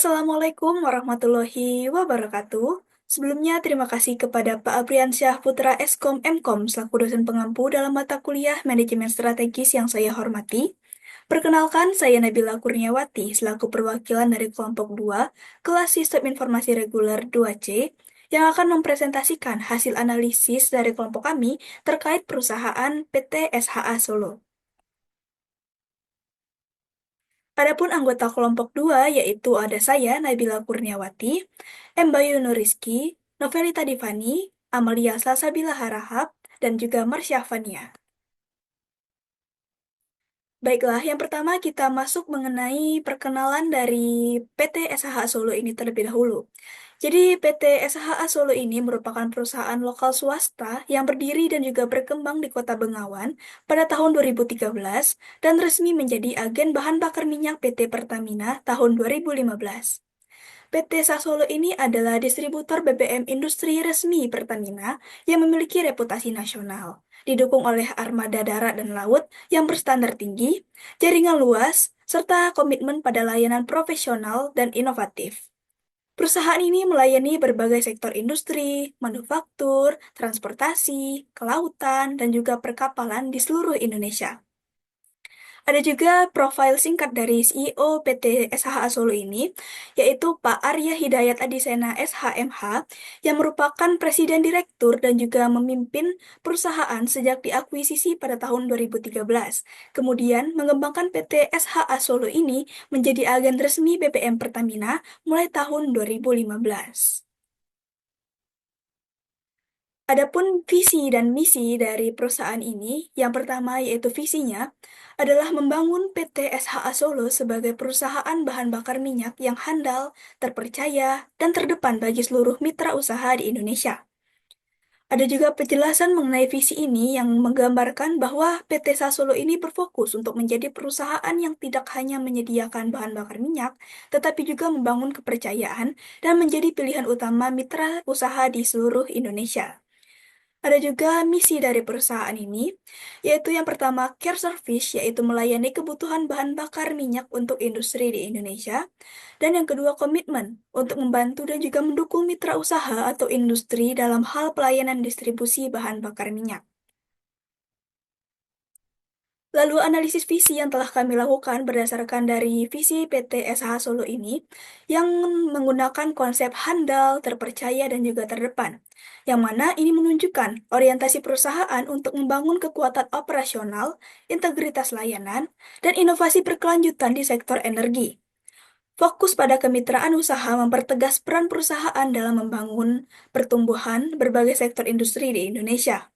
Assalamualaikum warahmatullahi wabarakatuh. Sebelumnya, terima kasih kepada Pak Apriansyah Putra Eskom Mkom selaku dosen pengampu dalam mata kuliah Manajemen Strategis yang saya hormati. Perkenalkan, saya Nabila Kurniawati selaku perwakilan dari kelompok 2 kelas Sistem Informasi Reguler 2C yang akan mempresentasikan hasil analisis dari kelompok kami terkait perusahaan PT SHA Solo. Adapun anggota kelompok 2 yaitu ada saya, Nabila Kurniawati, M. Bayu Nuriski, Novelita Divani, Amalia Salsabila Harahap, dan juga Marsha Fania. Baiklah, yang pertama kita masuk mengenai perkenalan dari PT SHA Solo ini terlebih dahulu. Jadi PT SHA Solo ini merupakan perusahaan lokal swasta yang berdiri dan juga berkembang di Kota Bengawan pada tahun 2013 dan resmi menjadi agen bahan bakar minyak PT Pertamina tahun 2015. PT Sasolo ini adalah distributor BBM industri resmi Pertamina yang memiliki reputasi nasional, didukung oleh armada darat dan laut yang berstandar tinggi, jaringan luas, serta komitmen pada layanan profesional dan inovatif. Perusahaan ini melayani berbagai sektor industri, manufaktur, transportasi, kelautan, dan juga perkapalan di seluruh Indonesia. Ada juga profil singkat dari CEO PT SHA Solo ini, yaitu Pak Arya Hidayat Adisena SHMH, yang merupakan Presiden Direktur dan juga memimpin perusahaan sejak diakuisisi pada tahun 2013. Kemudian mengembangkan PT SHA Solo ini menjadi agen resmi BBM Pertamina mulai tahun 2015. Adapun visi dan misi dari perusahaan ini, yang pertama yaitu visinya adalah membangun PT SHA Solo sebagai perusahaan bahan bakar minyak yang handal, terpercaya, dan terdepan bagi seluruh mitra usaha di Indonesia. Ada juga penjelasan mengenai visi ini yang menggambarkan bahwa PT SHA Solo ini berfokus untuk menjadi perusahaan yang tidak hanya menyediakan bahan bakar minyak, tetapi juga membangun kepercayaan dan menjadi pilihan utama mitra usaha di seluruh Indonesia. Ada juga misi dari perusahaan ini, yaitu yang pertama care service, yaitu melayani kebutuhan bahan bakar minyak untuk industri di Indonesia, dan yang kedua komitmen untuk membantu dan juga mendukung mitra usaha atau industri dalam hal pelayanan distribusi bahan bakar minyak. Lalu analisis visi yang telah kami lakukan berdasarkan dari visi PT SH Solo ini yang menggunakan konsep handal, terpercaya, dan juga terdepan. Yang mana ini menunjukkan orientasi perusahaan untuk membangun kekuatan operasional, integritas layanan, dan inovasi berkelanjutan di sektor energi. Fokus pada kemitraan usaha mempertegas peran perusahaan dalam membangun pertumbuhan berbagai sektor industri di Indonesia.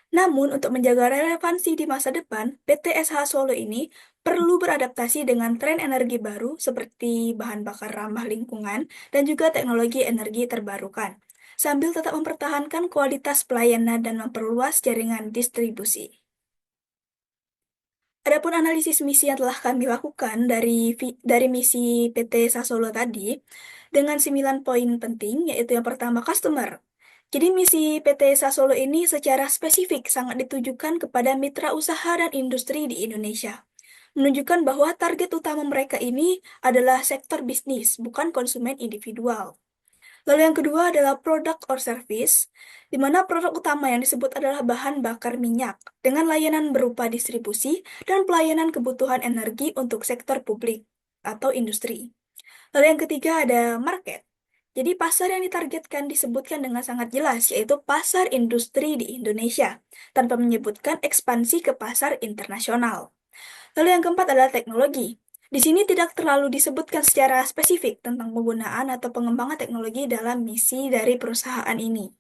Namun, untuk menjaga relevansi di masa depan, PT SH Solo ini perlu beradaptasi dengan tren energi baru seperti bahan bakar ramah lingkungan dan juga teknologi energi terbarukan, sambil tetap mempertahankan kualitas pelayanan dan memperluas jaringan distribusi. Adapun analisis misi yang telah kami lakukan dari misi PT Sasolo tadi, dengan 9 poin penting, yaitu yang pertama customer. Jadi misi PT Sasolo ini secara spesifik sangat ditujukan kepada mitra usaha dan industri di Indonesia. Menunjukkan bahwa target utama mereka ini adalah sektor bisnis, bukan konsumen individual. Lalu yang kedua adalah product or service, di mana produk utama yang disebut adalah bahan bakar minyak, dengan layanan berupa distribusi dan pelayanan kebutuhan energi untuk sektor publik atau industri. Lalu yang ketiga ada market. Jadi pasar yang ditargetkan disebutkan dengan sangat jelas, yaitu pasar industri di Indonesia, tanpa menyebutkan ekspansi ke pasar internasional. Lalu yang keempat adalah teknologi. Di sini tidak terlalu disebutkan secara spesifik tentang penggunaan atau pengembangan teknologi dalam misi dari perusahaan ini.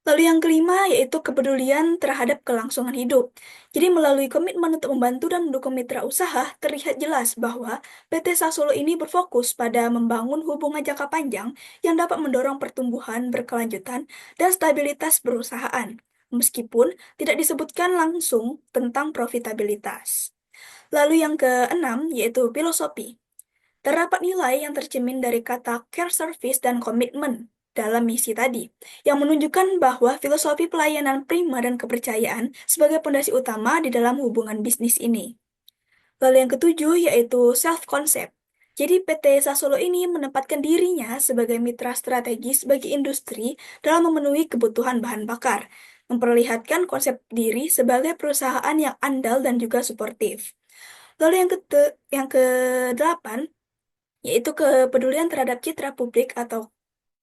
Lalu yang kelima yaitu kepedulian terhadap kelangsungan hidup. Jadi melalui komitmen untuk membantu dan mendukung mitra usaha, terlihat jelas bahwa PT Sasolo ini berfokus pada membangun hubungan jangka panjang yang dapat mendorong pertumbuhan berkelanjutan dan stabilitas perusahaan, meskipun tidak disebutkan langsung tentang profitabilitas. Lalu yang keenam yaitu filosofi. Terdapat nilai yang tercermin dari kata care service dan komitmen dalam misi tadi, yang menunjukkan bahwa filosofi pelayanan prima dan kepercayaan sebagai pondasi utama di dalam hubungan bisnis ini. Lalu yang ketujuh yaitu self-concept. Jadi PT Sasolo ini menempatkan dirinya sebagai mitra strategis bagi industri dalam memenuhi kebutuhan bahan bakar, memperlihatkan konsep diri sebagai perusahaan yang andal dan juga suportif. Lalu yang ke-8 yaitu kepedulian terhadap citra publik atau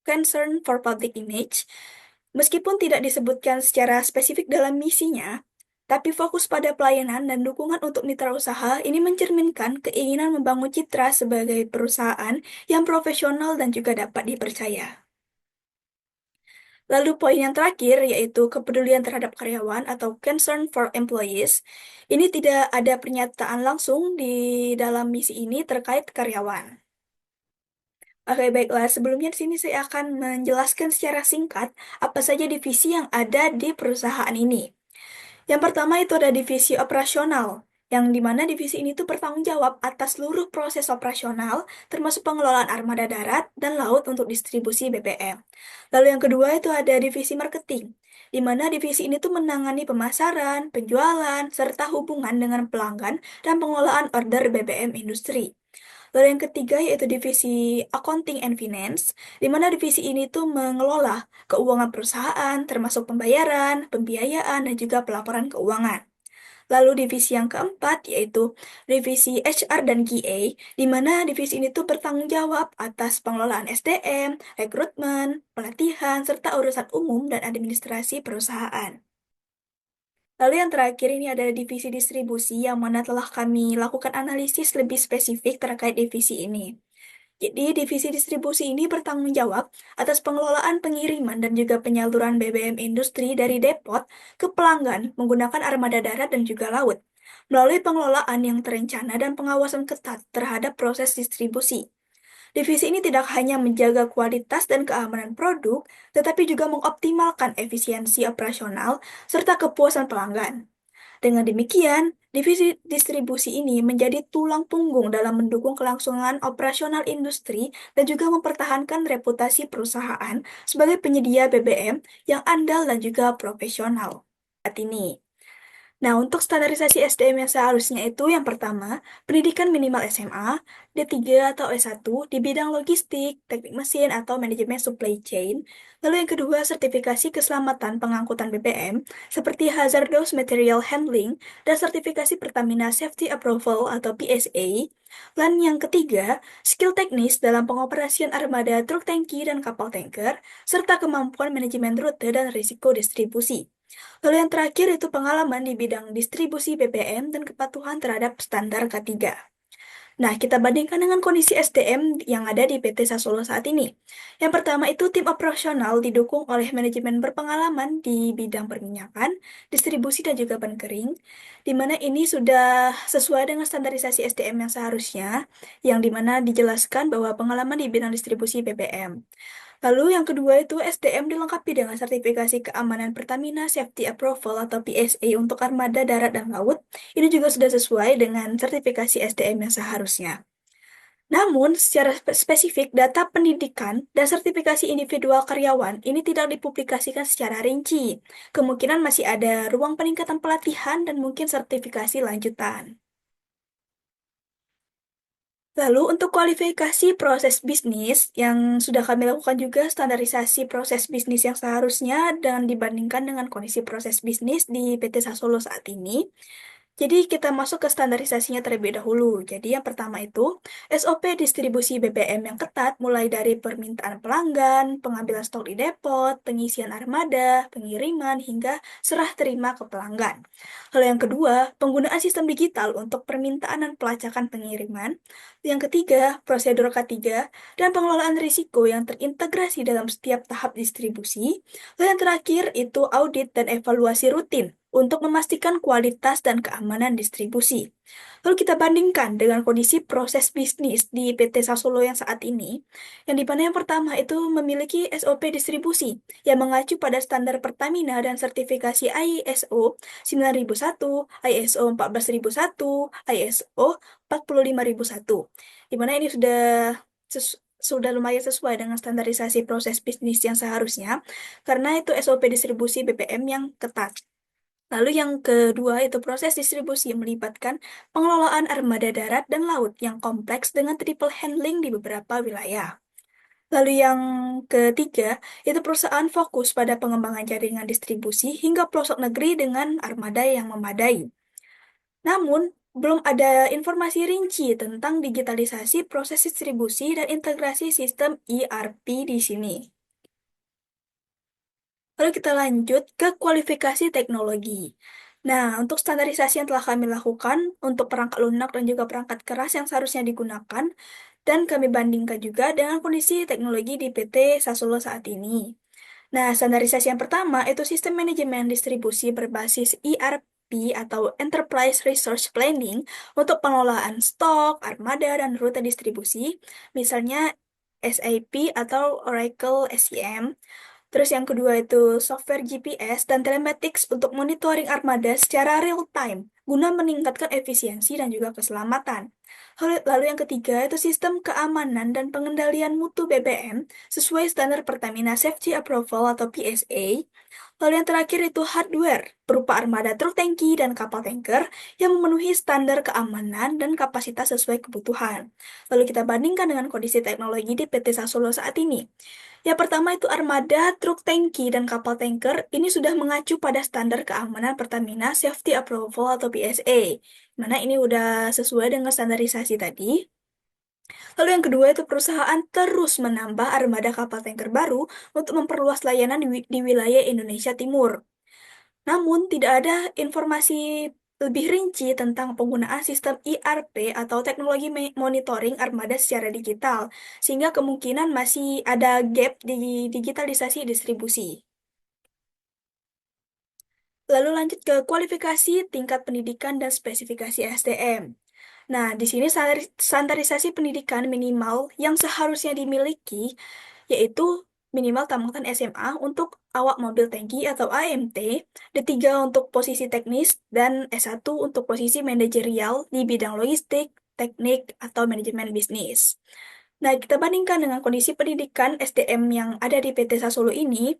concern for public image. Meskipun tidak disebutkan secara spesifik dalam misinya, tapi fokus pada pelayanan dan dukungan untuk mitra usaha ini mencerminkan keinginan membangun citra sebagai perusahaan yang profesional dan juga dapat dipercaya. Lalu poin yang terakhir yaitu kepedulian terhadap karyawan atau concern for employees. Ini tidak ada pernyataan langsung di dalam misi ini terkait karyawan. Oke, baiklah. Sebelumnya di sini saya akan menjelaskan secara singkat apa saja divisi yang ada di perusahaan ini. Yang pertama itu ada divisi operasional, yang dimana divisi ini tuh bertanggung jawab atas seluruh proses operasional, termasuk pengelolaan armada darat dan laut untuk distribusi BBM. Lalu yang kedua itu ada divisi marketing, di mana divisi ini tuh menangani pemasaran, penjualan, serta hubungan dengan pelanggan dan pengelolaan order BBM industri. Lalu yang ketiga yaitu divisi Accounting and Finance, di mana divisi ini tuh mengelola keuangan perusahaan, termasuk pembayaran, pembiayaan, dan juga pelaporan keuangan. Lalu divisi yang keempat yaitu divisi HR dan QA, di mana divisi ini tuh bertanggung jawab atas pengelolaan SDM, rekrutmen, pelatihan, serta urusan umum dan administrasi perusahaan. Lalu yang terakhir ini ada divisi distribusi yang mana telah kami lakukan analisis lebih spesifik terkait divisi ini. Jadi, divisi distribusi ini bertanggung jawab atas pengelolaan pengiriman dan juga penyaluran BBM industri dari depot ke pelanggan menggunakan armada darat dan juga laut, melalui pengelolaan yang terencana dan pengawasan ketat terhadap proses distribusi. Divisi ini tidak hanya menjaga kualitas dan keamanan produk, tetapi juga mengoptimalkan efisiensi operasional serta kepuasan pelanggan. Dengan demikian, divisi distribusi ini menjadi tulang punggung dalam mendukung kelangsungan operasional industri dan juga mempertahankan reputasi perusahaan sebagai penyedia BBM yang andal dan juga profesional. Saat ini. Nah, untuk standarisasi SDM yang seharusnya itu yang pertama, pendidikan minimal SMA, D3 atau S1 di bidang logistik, teknik mesin, atau manajemen supply chain. Lalu yang kedua, sertifikasi keselamatan pengangkutan BBM, seperti Hazardous Material Handling, dan sertifikasi Pertamina Safety Approval atau PSA. Dan yang ketiga, skill teknis dalam pengoperasian armada truk tangki dan kapal tanker, serta kemampuan manajemen rute dan risiko distribusi. Lalu yang terakhir itu pengalaman di bidang distribusi BBM dan kepatuhan terhadap standar K3. Nah, kita bandingkan dengan kondisi SDM yang ada di PT Sasolo saat ini. Yang pertama itu tim operasional didukung oleh manajemen berpengalaman di bidang perminyakan, distribusi dan juga bunkering, di mana ini sudah sesuai dengan standarisasi SDM yang seharusnya, yang dimana dijelaskan bahwa pengalaman di bidang distribusi BBM. Lalu yang kedua itu SDM dilengkapi dengan sertifikasi keamanan Pertamina Safety Approval atau PSA untuk armada darat dan laut. Ini juga sudah sesuai dengan sertifikasi SDM yang seharusnya. Namun, secara spesifik data pendidikan dan sertifikasi individual karyawan ini tidak dipublikasikan secara rinci. Kemungkinan masih ada ruang peningkatan pelatihan dan mungkin sertifikasi lanjutan. Lalu untuk kualifikasi proses bisnis yang sudah kami lakukan juga standarisasi proses bisnis yang seharusnya dan dibandingkan dengan kondisi proses bisnis di PT Sasolo saat ini. Jadi kita masuk ke standarisasinya terlebih dahulu. Jadi yang pertama itu SOP distribusi BBM yang ketat mulai dari permintaan pelanggan, pengambilan stok di depot, pengisian armada, pengiriman hingga serah terima ke pelanggan. Lalu yang kedua, penggunaan sistem digital untuk permintaan dan pelacakan pengiriman. Yang ketiga, prosedur K3 dan pengelolaan risiko yang terintegrasi dalam setiap tahap distribusi. Lalu yang terakhir itu audit dan evaluasi rutin untuk memastikan kualitas dan keamanan distribusi. Lalu kita bandingkan dengan kondisi proses bisnis di PT Sasolo yang saat ini, yang di mana yang pertama itu memiliki SOP distribusi yang mengacu pada standar Pertamina dan sertifikasi ISO 9001, ISO 14001, ISO 45001, di mana ini sudah lumayan sesuai dengan standarisasi proses bisnis yang seharusnya, karena itu SOP distribusi BBM yang ketat. Lalu yang kedua itu proses distribusi melibatkan pengelolaan armada darat dan laut yang kompleks dengan triple handling di beberapa wilayah. Lalu yang ketiga, itu perusahaan fokus pada pengembangan jaringan distribusi hingga pelosok negeri dengan armada yang memadai. Namun, belum ada informasi rinci tentang digitalisasi proses distribusi dan integrasi sistem ERP di sini. Lalu kita lanjut ke kualifikasi teknologi. Nah, untuk standarisasi yang telah kami lakukan untuk perangkat lunak dan juga perangkat keras yang seharusnya digunakan, dan kami bandingkan juga dengan kondisi teknologi di PT Sasolo saat ini. Nah, standarisasi yang pertama itu sistem manajemen distribusi berbasis ERP atau Enterprise Resource Planning untuk pengelolaan stok, armada, dan rute distribusi, misalnya SAP atau Oracle SCM. Terus yang kedua itu software GPS dan telematics untuk monitoring armada secara real time, guna meningkatkan efisiensi dan juga keselamatan. Lalu yang ketiga itu sistem keamanan dan pengendalian mutu BBM sesuai standar Pertamina Safety Approval atau PSA. Lalu yang terakhir itu hardware, berupa armada truk tangki dan kapal tanker yang memenuhi standar keamanan dan kapasitas sesuai kebutuhan. Lalu kita bandingkan dengan kondisi teknologi di PT Sasolo saat ini. Yang pertama itu armada, truk tangki, dan kapal tanker ini sudah mengacu pada standar keamanan Pertamina Safety Approval atau PSA, mana ini udah sesuai dengan standarisasi tadi. Lalu yang kedua itu perusahaan terus menambah armada kapal tanker baru untuk memperluas layanan di wilayah Indonesia Timur. Namun tidak ada informasi lebih rinci tentang penggunaan sistem ERP atau teknologi monitoring armada secara digital, sehingga kemungkinan masih ada gap di digitalisasi distribusi. Lalu lanjut ke kualifikasi tingkat pendidikan dan spesifikasi SDM. Nah, di sini standarisasi pendidikan minimal yang seharusnya dimiliki yaitu minimal tamatan SMA untuk awak mobil tangki atau AMT, D3 untuk posisi teknis, dan S1 untuk posisi manajerial di bidang logistik, teknik, atau manajemen bisnis. Nah, kita bandingkan dengan kondisi pendidikan SDM yang ada di PT Sasolo ini.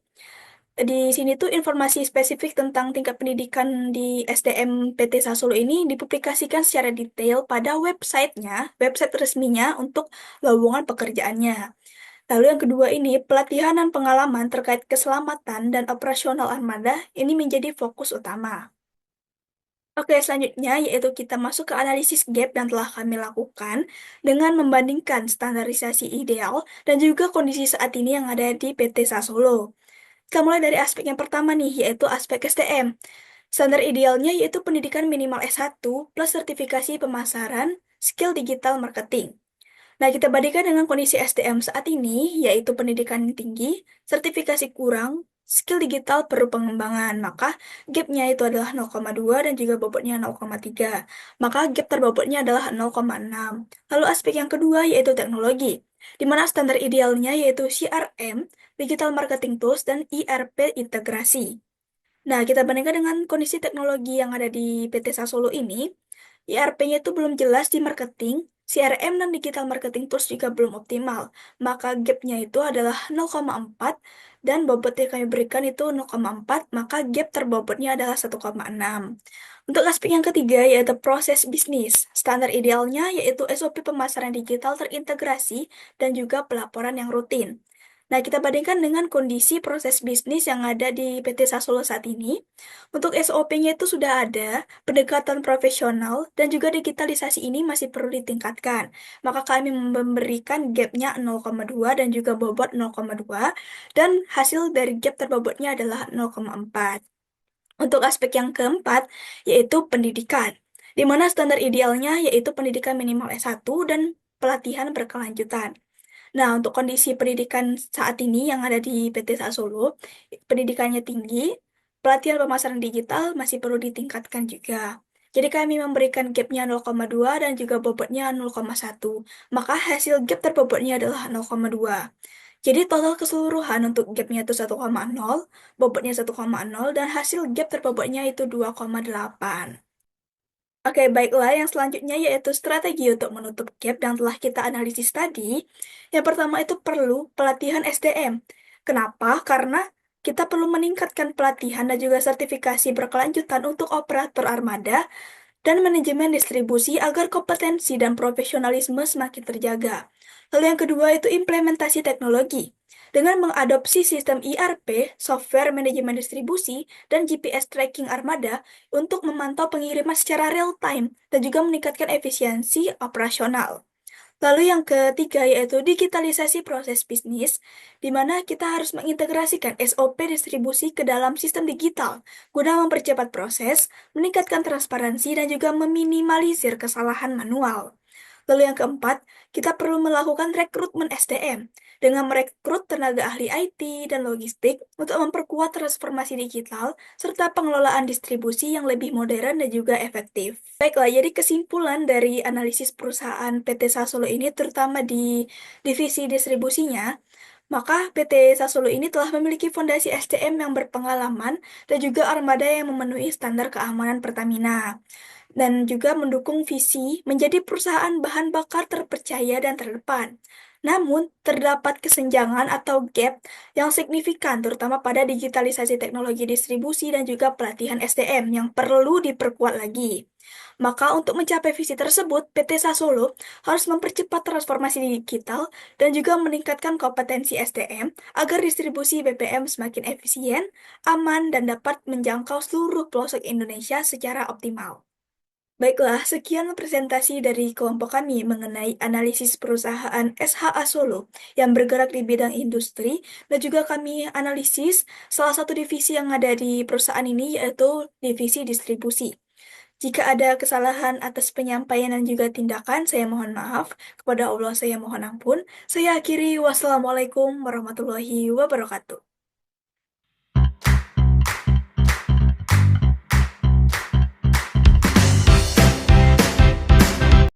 Di sini tuh informasi spesifik tentang tingkat pendidikan di SDM PT Sasolo ini dipublikasikan secara detail pada websitenya, website resminya untuk lowongan pekerjaannya. Lalu yang kedua ini, pelatihan dan pengalaman terkait keselamatan dan operasional armada ini menjadi fokus utama. Oke, selanjutnya yaitu kita masuk ke analisis gap yang telah kami lakukan dengan membandingkan standarisasi ideal dan juga kondisi saat ini yang ada di PT Sasolo. Kita mulai dari aspek yang pertama nih, yaitu aspek STM. Standar idealnya yaitu pendidikan minimal S1 plus sertifikasi pemasaran, skill digital marketing. Nah, kita bandingkan dengan kondisi SDM saat ini, yaitu pendidikan tinggi, sertifikasi kurang, skill digital perlu pengembangan, maka gapnya itu adalah 0,2 dan juga bobotnya 0,3. Maka gap terbobotnya adalah 0,6. Lalu aspek yang kedua yaitu teknologi, di mana standar idealnya yaitu CRM, Digital Marketing Tools, dan ERP integrasi. Nah, kita bandingkan dengan kondisi teknologi yang ada di PT Sasolo ini, ERP-nya itu belum jelas di marketing, CRM dan digital marketing tools juga belum optimal. Maka gap-nya itu adalah 0,4 dan bobot yang kami berikan itu 0,4, maka gap terbobotnya adalah 1,6. Untuk aspek yang ketiga yaitu proses bisnis. Standar idealnya yaitu SOP pemasaran digital terintegrasi dan juga pelaporan yang rutin. Nah, kita bandingkan dengan kondisi proses bisnis yang ada di PT Sasolo saat ini. Untuk SOP-nya itu sudah ada, pendekatan profesional, dan juga digitalisasi ini masih perlu ditingkatkan. Maka kami memberikan gap-nya 0,2 dan juga bobot 0,2, dan hasil dari gap terbobotnya adalah 0,4. Untuk aspek yang keempat, yaitu pendidikan, di mana standar idealnya yaitu pendidikan minimal S1 dan pelatihan berkelanjutan. Nah, untuk kondisi pendidikan saat ini yang ada di PT Sasolo, pendidikannya tinggi, pelatihan pemasaran digital masih perlu ditingkatkan juga. Jadi kami memberikan gapnya 0,2 dan juga bobotnya 0,1. Maka hasil gap terbobotnya adalah 0,2. Jadi total keseluruhan untuk gapnya itu 1,0, bobotnya 1,0, dan hasil gap terbobotnya itu 2,8. Oke, baiklah. Yang selanjutnya yaitu strategi untuk menutup gap yang telah kita analisis tadi. Yang pertama itu perlu pelatihan SDM. Kenapa? Karena kita perlu meningkatkan pelatihan dan juga sertifikasi berkelanjutan untuk operator armada dan manajemen distribusi agar kompetensi dan profesionalisme semakin terjaga. Lalu yang kedua itu implementasi teknologi. Dengan mengadopsi sistem ERP, software manajemen distribusi, dan GPS tracking armada untuk memantau pengiriman secara real time dan juga meningkatkan efisiensi operasional. Lalu yang ketiga yaitu digitalisasi proses bisnis, di mana kita harus mengintegrasikan SOP distribusi ke dalam sistem digital guna mempercepat proses, meningkatkan transparansi, dan juga meminimalisir kesalahan manual. Lalu yang keempat, kita perlu melakukan rekrutmen SDM dengan merekrut tenaga ahli IT dan logistik untuk memperkuat transformasi digital serta pengelolaan distribusi yang lebih modern dan juga efektif. Baiklah, jadi kesimpulan dari analisis perusahaan PT Sasolo ini terutama di divisi distribusinya, maka PT Sasolo ini telah memiliki fondasi SDM yang berpengalaman dan juga armada yang memenuhi standar keamanan Pertamina dan juga mendukung visi menjadi perusahaan bahan bakar terpercaya dan terdepan. Namun, terdapat kesenjangan atau gap yang signifikan terutama pada digitalisasi teknologi distribusi dan juga pelatihan SDM yang perlu diperkuat lagi. Maka untuk mencapai visi tersebut, PT Sasolo harus mempercepat transformasi digital dan juga meningkatkan kompetensi SDM agar distribusi BBM semakin efisien, aman, dan dapat menjangkau seluruh pelosok Indonesia secara optimal. Baiklah, sekian presentasi dari kelompok kami mengenai analisis perusahaan SHA Solo yang bergerak di bidang industri dan juga kami analisis salah satu divisi yang ada di perusahaan ini yaitu divisi distribusi. Jika ada kesalahan atas penyampaian dan juga tindakan, saya mohon maaf. Kepada Allah saya mohon ampun. Saya akhiri, wassalamualaikum warahmatullahi wabarakatuh.